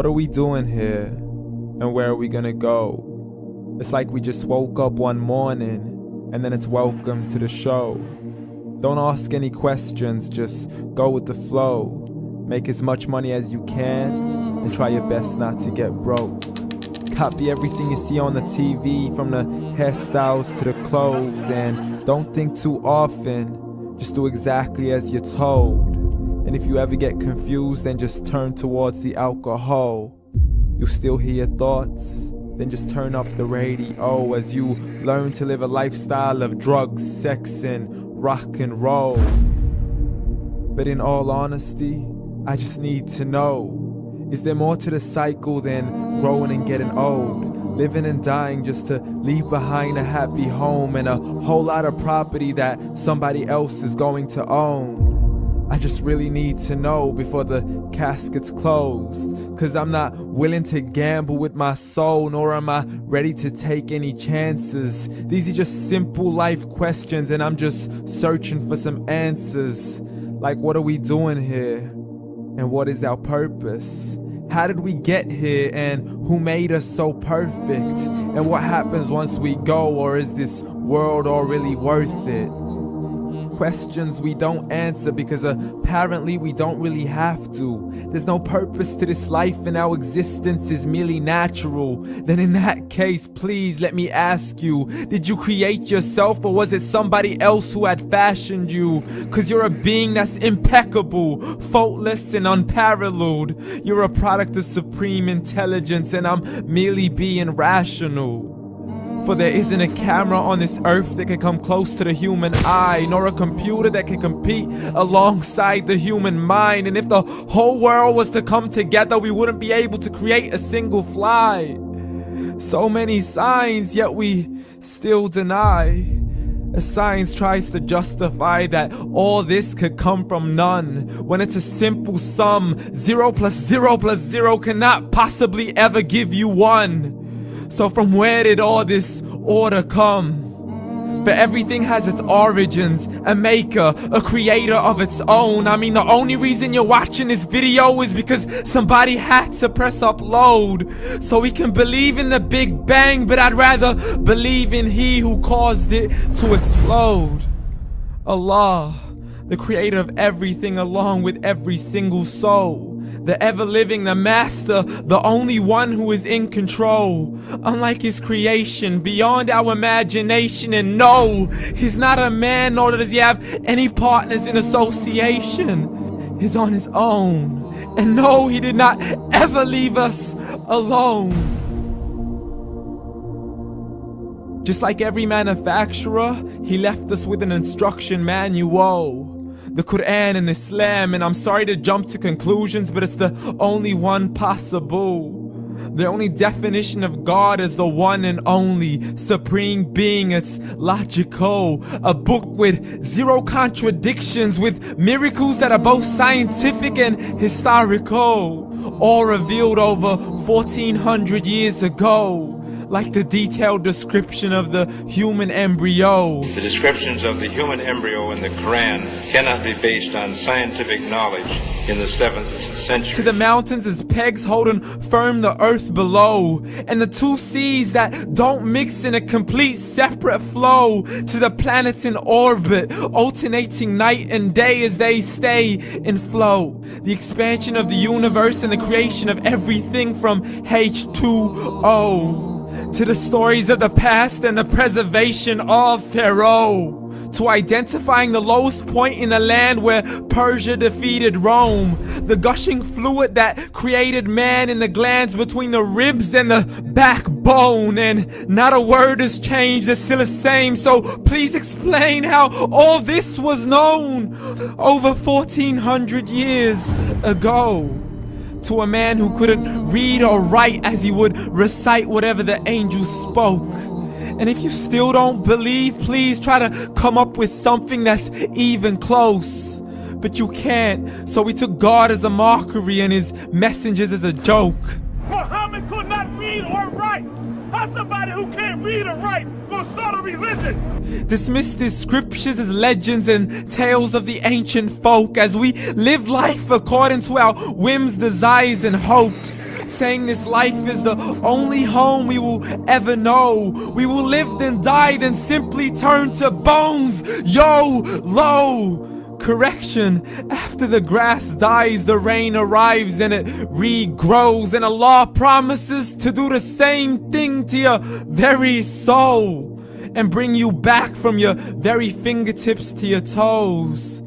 What are we doing here? And where are we gonna go? It's like we just woke up one morning and then it's welcome to the show. Don't ask any questions, just go with the flow. Make as much money as you can and try your best not to get broke. Copy everything you see on the TV, from the hairstyles to the clothes, and don't think too often, just do exactly as you're told. And if you ever get confused, then just turn towards the alcohol. You still hear your thoughts? Then just turn up the radio as you learn to live a lifestyle of drugs, sex, and rock and roll. But in all honesty, I just need to know, is there more to the cycle than growing and getting old? Living and dying just to leave behind a happy home and a whole lot of property that somebody else is going to own. I just really need to know before the casket's closed, 'cause I'm not willing to gamble with my soul, nor am I ready to take any chances. These are just simple life questions and I'm just searching for some answers. Like, what are we doing here? And what is our purpose? How did we get here, and who made us so perfect? And what happens once we go, or is this world all really worth it? Questions we don't answer because apparently we don't really have to. There's no purpose to this life and our existence is merely natural. Then in that case, please let me ask you, did you create yourself, or was it somebody else who had fashioned you? 'Cause you're a being that's impeccable, faultless and unparalleled. You're a product of supreme intelligence and I'm merely being rational. For there isn't a camera on this earth that can come close to the human eye, nor a computer that can compete alongside the human mind. And if the whole world was to come together, we wouldn't be able to create a single fly. So many signs, yet we still deny. As science tries to justify that all this could come from none, when it's a simple sum. 0 plus 0 plus 0 cannot possibly ever give you 1. So from where did all this order come? For everything has its origins, a maker, a creator of its own. I mean, the only reason you're watching this video is because somebody had to press upload. So we can believe in the Big Bang, but I'd rather believe in He who caused it to explode. Allah, the creator of everything along with every single soul. The ever-living, the master, the only one who is in control. Unlike his creation, beyond our imagination. And no, he's not a man, nor does he have any partners in association. He's on his own. And no, he did not ever leave us alone. Just like every manufacturer, he left us with an instruction manual. The Quran and Islam, and I'm sorry to jump to conclusions, but it's the only one possible. The only definition of God is the one and only supreme being. It's logical, a book with 0 contradictions, with miracles that are both scientific and historical, all revealed over 1400 years ago. Like the detailed description of the human embryo. The descriptions of the human embryo in the Quran cannot be based on scientific knowledge in the 7th century. To the mountains as pegs holding firm the earth below, and the 2 seas that don't mix in a complete separate flow. To the planets in orbit, alternating night and day as they stay in flow. The expansion of the universe and the creation of everything from H2O. To the stories of the past and the preservation of Pharaoh. To identifying the lowest point in the land where Persia defeated Rome. The gushing fluid that created man in the glands between the ribs and the backbone. And not a word has changed, it's still the same. So please explain how all this was known over 1400 years ago. To a man who couldn't read or write, as he would recite whatever the angels spoke. And if you still don't believe, please try to come up with something that's even close. But you can't, so we took God as a mockery and his messengers as a joke. Muhammad could not read or write. How's somebody who can't read or write gonna start a religion? Dismissed his scriptures as legends and tales of the ancient folk, as we live life according to our whims, desires, and hopes. saying this life is the only home we will ever know. We will live then die, then simply turn to bones. YOLO! Correction, after the grass dies, the rain arrives and it regrows, and Allah promises to do the same thing to your very soul and bring you back from your very fingertips to your toes,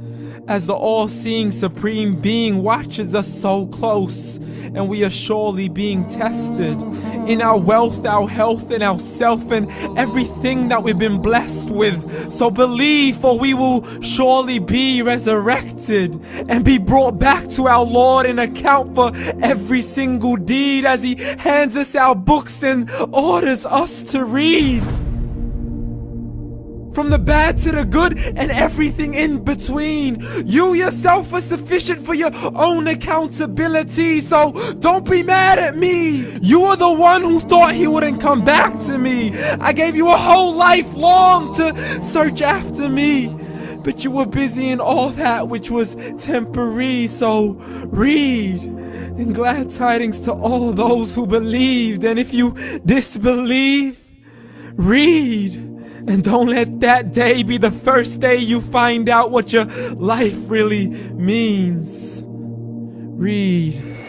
as the all-seeing supreme being watches us so close, and we are surely being tested in our wealth, our health, and our self, and everything that we've been blessed with. So believe, for we will surely be resurrected and be brought back to our Lord and account for every single deed, as He hands us our books and orders us to read. From the bad to the good and everything in between. You yourself are sufficient for your own accountability, so don't be mad at me. You are the one who thought He wouldn't come back to me. I gave you a whole life long to search after me, but you were busy in all that which was temporary, so read. And glad tidings to all those who believed, and if you disbelieve, read. And don't let that day be the first day you find out what your life really means. Read.